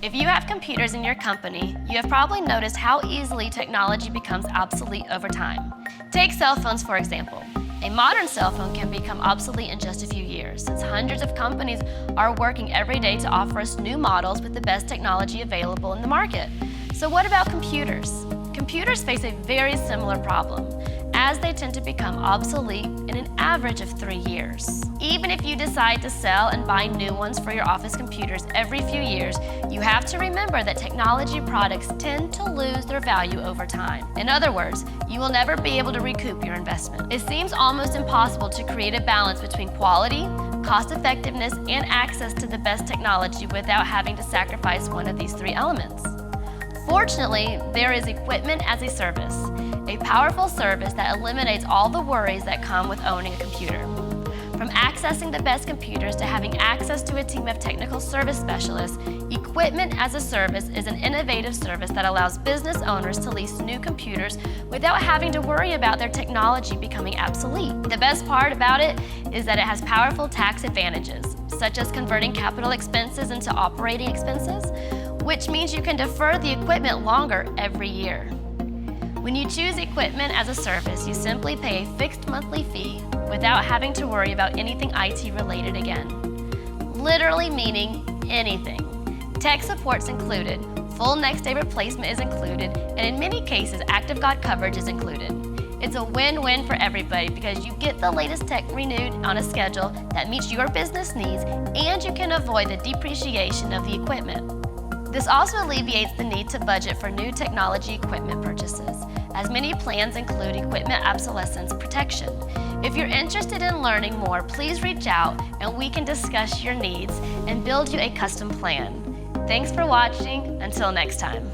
If you have computers in your company, you have probably noticed how easily technology becomes obsolete over time. Take cell phones, for example. A modern cell phone can become obsolete in just a few years, since hundreds of companies are working every day to offer us new models with the best technology available in the market. So what about computers? Computers face a very similar problem, as they tend to become obsolete in an average of 3 years. Even if you decide to sell and buy new ones for your office computers every few years, you have to remember that technology products tend to lose their value over time. In other words, you will never be able to recoup your investment. It seems almost impossible to create a balance between quality, cost-effectiveness, and access to the best technology without having to sacrifice one of these 3 elements. Fortunately, there is equipment as a service, a powerful service that eliminates all the worries that come with owning a computer. From accessing the best computers to having access to a team of technical service specialists, Equipment as a Service is an innovative service that allows business owners to lease new computers without having to worry about their technology becoming obsolete. The best part about it is that it has powerful tax advantages, such as converting capital expenses into operating expenses, which means you can defer the equipment longer every year. When you choose Equipment as a Service, you simply pay a fixed monthly fee without having to worry about anything IT related again. Literally meaning anything. Tech support's included, full next-day replacement is included, and in many cases, ActiveGuard coverage is included. It's a win-win for everybody because you get the latest tech renewed on a schedule that meets your business needs, and you can avoid the depreciation of the equipment. This also alleviates the need to budget for new technology equipment purchases, as many plans include equipment obsolescence protection. If you're interested in learning more, please reach out and we can discuss your needs and build you a custom plan. Thanks for watching. Until next time.